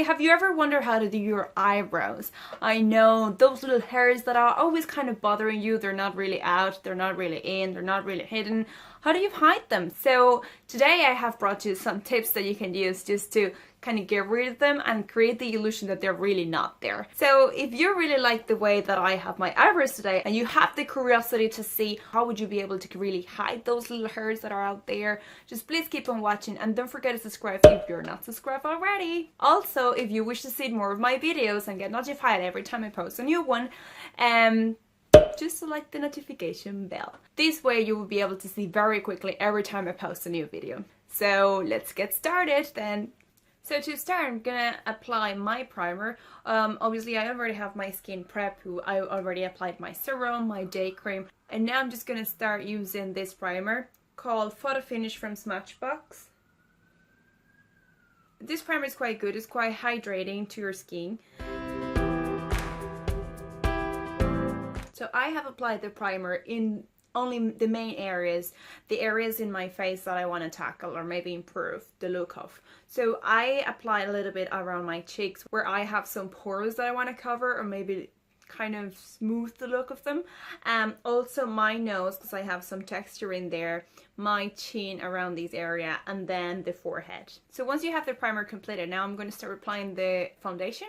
have you ever wondered how to do your eyebrows? I know those little hairs that are always kind of bothering you, they're not really out, they're not really in, they're not really hidden. How do you hide them? So today I have brought you some tips that you can use just to kind of get rid of them and create the illusion that they're really not there. So if you really like the way that I have my eyebrows today and you have the curiosity to see how would you be able to really hide those little hairs that are out there, just please keep on watching and don't forget to subscribe if you're not subscribed already. Also, if you wish to see more of my videos and get notified every time I post a new one, just select the notification bell. This way you will be able to see very quickly every time I post a new video. So let's get started then. So to start, I'm gonna apply my primer. Obviously I already have my skin prep. I already applied my serum, my day cream, and now I'm just gonna start using this primer called Photo Finish from Smashbox. This primer is quite good. It's quite hydrating to your skin. So I have applied the primer in only the main areas, the areas in my face that I want to tackle or maybe improve the look of. So I apply a little bit around my cheeks where I have some pores that I want to cover or maybe kind of smooth the look of them. Also my nose, because I have some texture in there, my chin around this area, and then the forehead. So once you have the primer completed, now I'm going to start applying the foundation.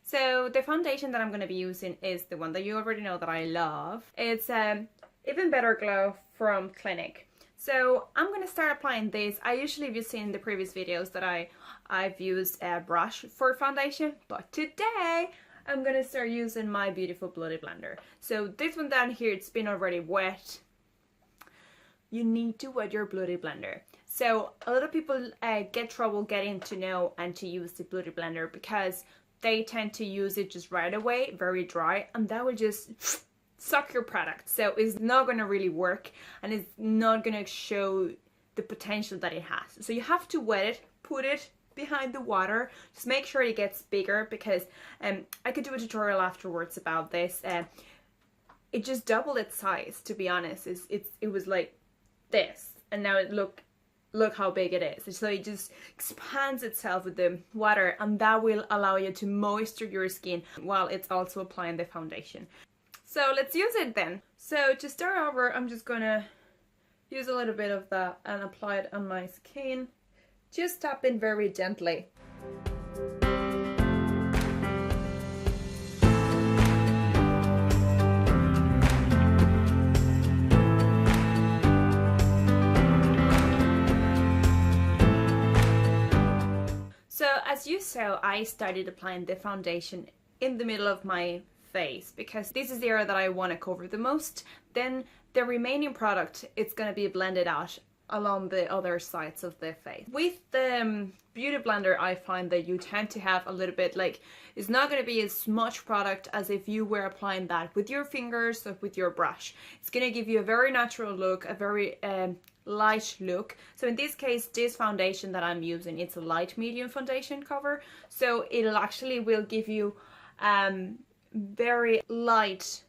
So the foundation that I'm going to be using is the one that you already know that I love. It's Even Better Glow from Clinique. So I'm going to start applying this. I usually have seen in the previous videos that I've used a brush for foundation, but today I'm going to start using my beautiful Beauty Blender. So this one down here, it's been already wet. You need to wet your Beauty Blender. So a lot of people get trouble getting to know and to use the Beauty Blender because they tend to use it just right away, very dry, and that will just suck your product. So it's not going to really work and it's not going to show the potential that it has. So you have to wet it, put it behind the water, just make sure it gets bigger, because I could do a tutorial afterwards about this. It just doubled its size, to be honest. It was like this, and now look how big it is. So it just expands itself with the water, and that will allow you to moisture your skin while it's also applying the foundation. So let's use it then. So to start over, I'm just gonna use a little bit of that and apply it on my skin. Just tap in very gently. So as you saw, I started applying the foundation in the middle of my face because this is the area that I want to cover the most. Then the remaining product, it's going to be blended out along the other sides of the face. With the Beauty Blender, I find that you tend to have a little bit like, it's not going to be as much product as if you were applying that with your fingers or with your brush. It's going to give you a very natural look, a very light look. So in this case, this foundation that I'm using, it's a light medium foundation cover, so it'll actually will give you very light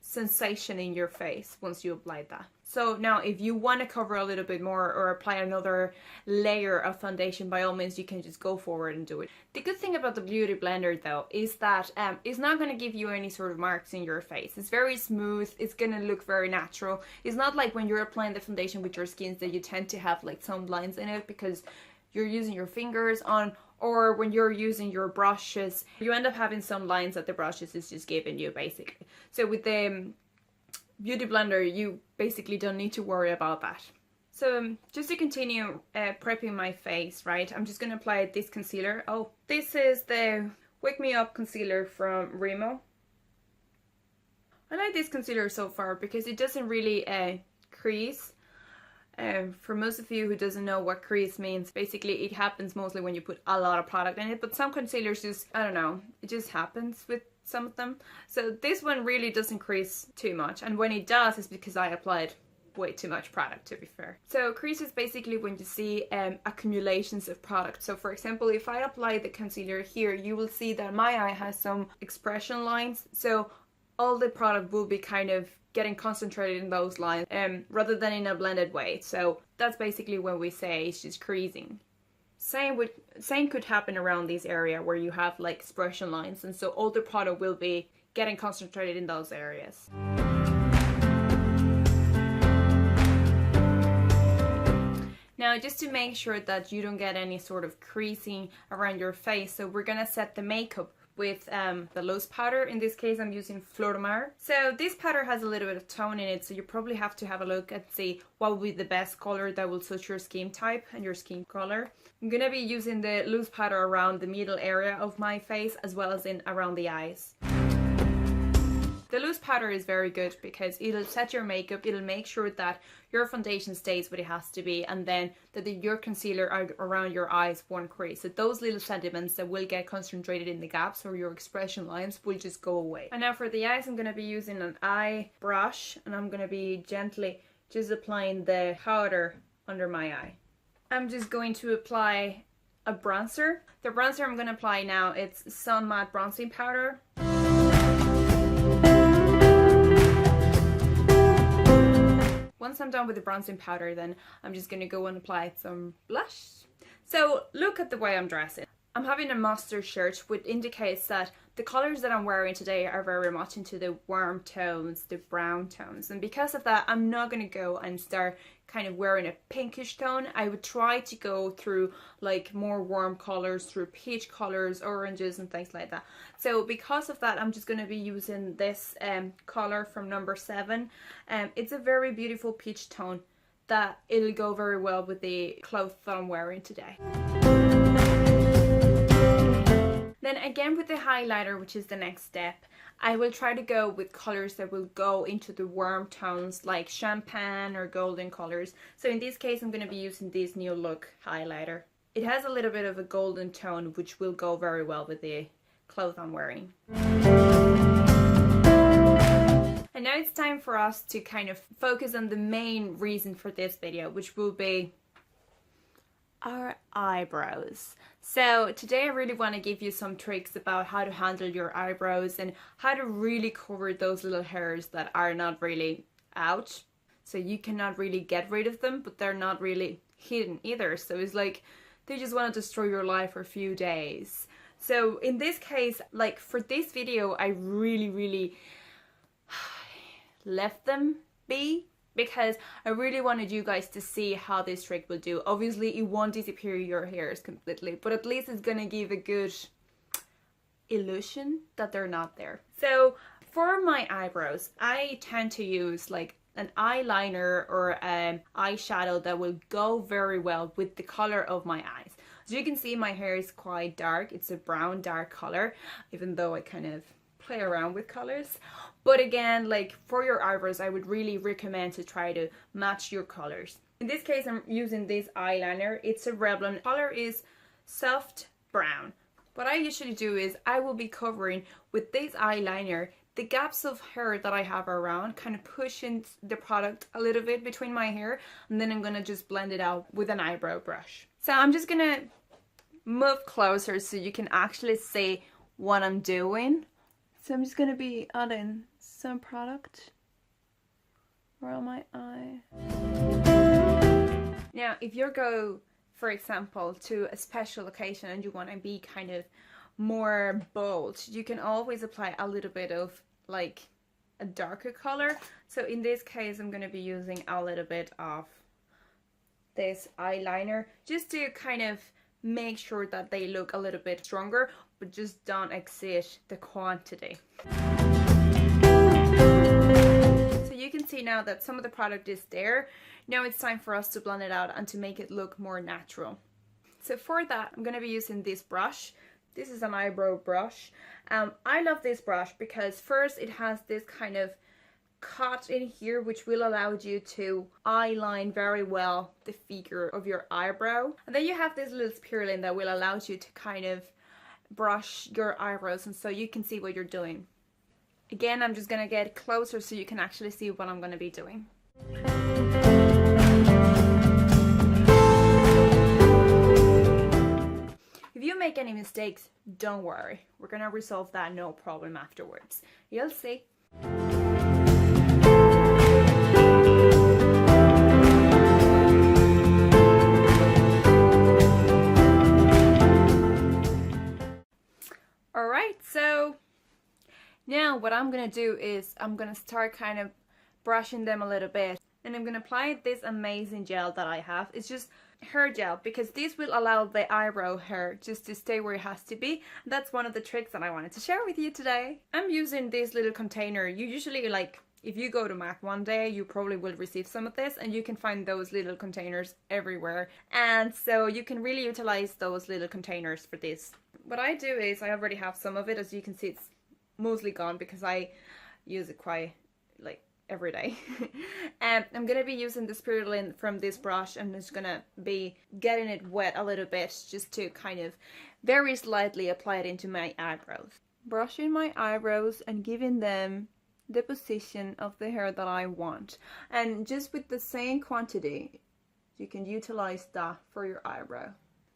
sensation in your face once you apply that. So now if you want to cover a little bit more or apply another layer of foundation, by all means you can just go forward and do it. The good thing about the Beauty Blender though is that it's not going to give you any sort of marks in your face. It's very smooth, it's going to look very natural. It's not like when you're applying the foundation with your skin that you tend to have like some lines in it because you're using your fingers on, or when you're using your brushes, you end up having some lines that the brushes is just giving you basically. So with the Beauty Blender, you basically don't need to worry about that. So just to continue prepping my face, right, I'm just going to apply this concealer. Oh, this is the Wake Me Up concealer from Rimmel. I like this concealer so far because it doesn't really crease. For most of you who doesn't know what crease means, basically it happens mostly when you put a lot of product in it, but some concealers just, I don't know, it just happens with some of them. So this one really doesn't crease too much, and when it does, it's because I applied way too much product, to be fair. So crease is basically when you see accumulations of product. So for example, if I apply the concealer here, you will see that my eye has some expression lines, so all the product will be kind of getting concentrated in those lines rather than in a blended way. So that's basically when we say it's just creasing. Same could happen around this area where you have like expression lines, and so all the product will be getting concentrated in those areas. Now, just to make sure that you don't get any sort of creasing around your face, so we're gonna set the makeup with the loose powder. In this case, I'm using Fleur de Mar. So this powder has a little bit of tone in it, so you probably have to have a look and see what will be the best color that will suit your skin type and your skin color. I'm gonna be using the loose powder around the middle area of my face as well as in around the eyes. The loose powder is very good because it'll set your makeup, it'll make sure that your foundation stays what it has to be, and then that your concealer around your eyes won't crease. So those little sediments that will get concentrated in the gaps or your expression lines will just go away. And now for the eyes, I'm going to be using an eye brush, and I'm going to be gently just applying the powder under my eye. I'm just going to apply a bronzer. The bronzer I'm going to apply now, it's Sun Matte Bronzing Powder. Once I'm done with the bronzing powder, then I'm just going to go and apply some blush. So look at the way I'm dressing. I'm having a mustard shirt, which indicates that the colors that I'm wearing today are very much into the warm tones, the brown tones. And because of that, I'm not going to go and start kind of wearing a pinkish tone. I would try to go through like more warm colors, through peach colors, oranges and things like that. So because of that, I'm just going to be using this color from number 7. It's a very beautiful peach tone that it'll go very well with the clothes that I'm wearing today. Then again with the highlighter, which is the next step, I will try to go with colors that will go into the warm tones like champagne or golden colors. So in this case, I'm going to be using this New Look highlighter. It has a little bit of a golden tone, which will go very well with the clothes I'm wearing. And now it's time for us to kind of focus on the main reason for this video, which will be our eyebrows. So today I really want to give you some tricks about how to handle your eyebrows and how to really cover those little hairs that are not really out. So you cannot really get rid of them, but they're not really hidden either. So it's like they just want to destroy your life for a few days. So in this case, like for this video, I really left them be, because I really wanted you guys to see how this trick will do. Obviously, it won't disappear your hairs completely, but at least it's gonna give a good illusion that they're not there. So for my eyebrows, I tend to use like an eyeliner or an eyeshadow that will go very well with the color of my eyes. As you can see, my hair is quite dark. It's a brown dark color, even though I kind of play around with colors. But again, like for your eyebrows, I would really recommend to try to match your colors. In this case, I'm using this eyeliner. It's a Revlon. Color is soft brown. What I usually do is I will be covering with this eyeliner the gaps of hair that I have around, kind of pushing the product a little bit between my hair, and then I'm gonna just blend it out with an eyebrow brush. So I'm just gonna move closer so you can actually see what I'm doing. So I'm just gonna be adding some product around my eye. Now, if you go, for example, to a special occasion and you want to be kind of more bold, you can always apply a little bit of like a darker color. So in this case, I'm going to be using a little bit of this eyeliner just to kind of make sure that they look a little bit stronger, but just don't exceed the quantity. So you can see now that some of the product is there. Now it's time for us to blend it out and to make it look more natural. So for that, I'm going to be using this brush. This is an eyebrow brush. I love this brush because first it has this kind of cut in here which will allow you to eyeline very well the figure of your eyebrow. And then you have this little spiraling that will allow you to kind of brush your eyebrows, and so you can see what you're doing. Again, I'm just gonna get closer so you can actually see what I'm gonna be doing. If you make any mistakes, don't worry. We're gonna resolve that no problem afterwards. You'll see. now what I'm gonna do is I'm gonna start kind of brushing them a little bit, and I'm gonna apply this amazing gel that I have. It's just hair gel, because this will allow the eyebrow hair just to stay where it has to be. That's one of the tricks that I wanted to share with you today. I'm using this little container. You usually, like, if you go to MAC one day, you probably will receive some of this, and you can find those little containers everywhere. And so you can really utilize those little containers for this. What I do is I already have some of it. As you can see, it's mostly gone because I use it quite like every day. And I'm gonna be using the spirulina from this brush. I'm just gonna be getting it wet a little bit just to kind of very slightly apply it into my eyebrows. Brushing my eyebrows and giving them the position of the hair that I want, and just with the same quantity you can utilize that for your eyebrow.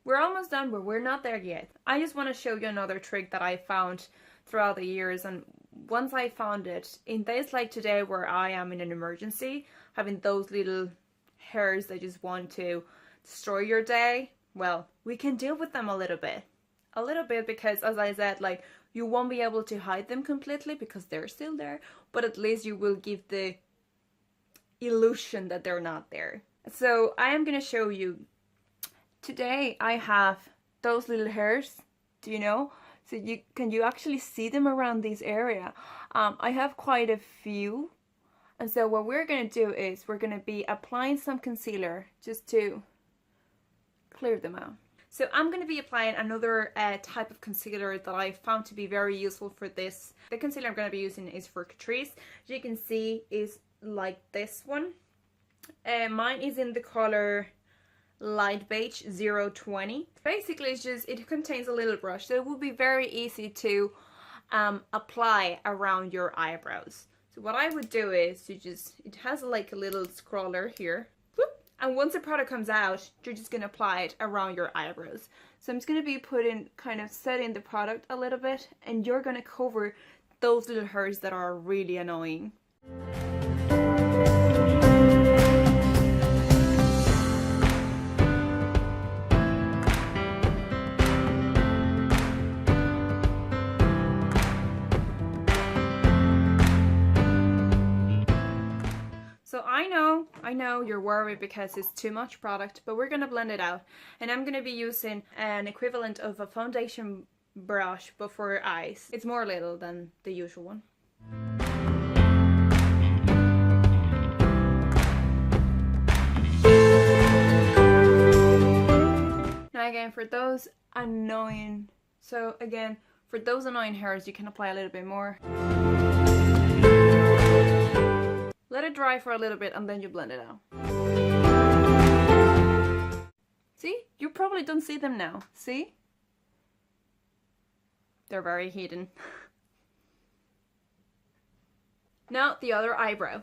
We're almost done, but we're not there yet. I just want to show you another trick that I found throughout the years, and once I found it, in days like today where I am in an emergency, having those little hairs that just want to destroy your day, well, we can deal with them a little bit, because as I said, like, you won't be able to hide them completely because they're still there, but at least you will give the illusion that they're not there. So I am going to show you. Today I have those little hairs, do you know? So can you actually see them around this area? I have quite a few. And so what we're going to do is we're going to be applying some concealer just to clear them out. So I'm going to be applying another type of concealer that I found to be very useful for this. The concealer I'm going to be using is for Catrice. As you can see, is like this one. Mine is in the color Light Beige 020. Basically, it contains a little brush, so it will be very easy to apply around your eyebrows. So what I would do is it has like a little scroller here. And once the product comes out, you're just going to apply it around your eyebrows. So I'm just going to be setting the product a little bit, and you're going to cover those little hairs that are really annoying. So I know you're worried because it's too much product, but we're going to blend it out. And I'm going to be using an equivalent of a foundation brush, but for your eyes. It's more little than the usual one. Now again, for those annoying hairs, you can apply a little bit more. Let it dry for a little bit and then you blend it out. See? You probably don't see them now. See? They're very hidden. Now the other eyebrow.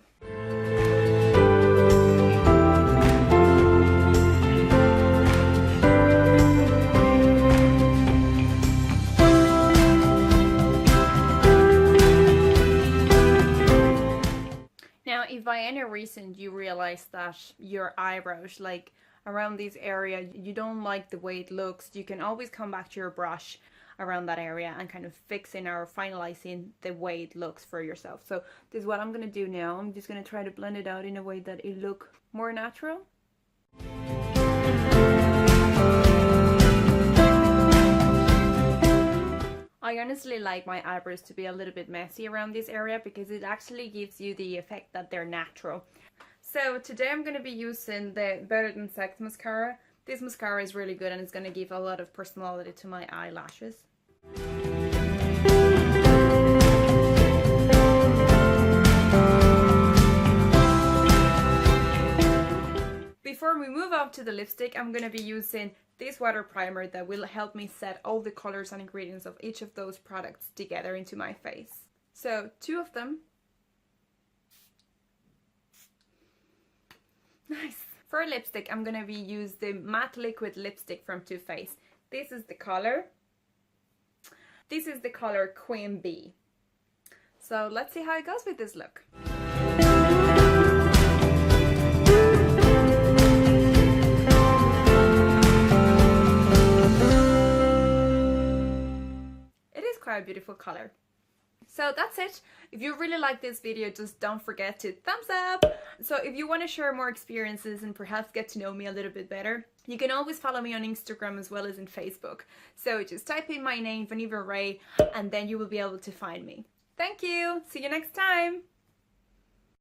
If by any reason you realize that your eyebrows, like around this area, you don't like the way it looks, you can always come back to your brush around that area and kind of fixing or finalizing the way it looks for yourself. So this is what I'm going to do now. I'm just going to try to blend it out in a way that it look more natural. I honestly like my eyebrows to be a little bit messy around this area because it actually gives you the effect that they're natural. So today I'm going to be using the Better Than Sex mascara. This mascara is really good and it's going to give a lot of personality to my eyelashes. Before we move on to the lipstick, I'm going to be using this water primer that will help me set all the colors and ingredients of each of those products together into my face. So 2 of them. Nice. For lipstick, I'm going to use the matte liquid lipstick from Too Faced. This is the color. This is the color Queen Bee. So let's see how it goes with this look. Quite a beautiful color. So that's it. If you really like this video, just don't forget to thumbs up. So if you want to share more experiences and perhaps get to know me a little bit better, you can always follow me on Instagram as well as in Facebook. So just type in my name, Vannybe Rey, and then you will be able to find me. Thank you. See you next time.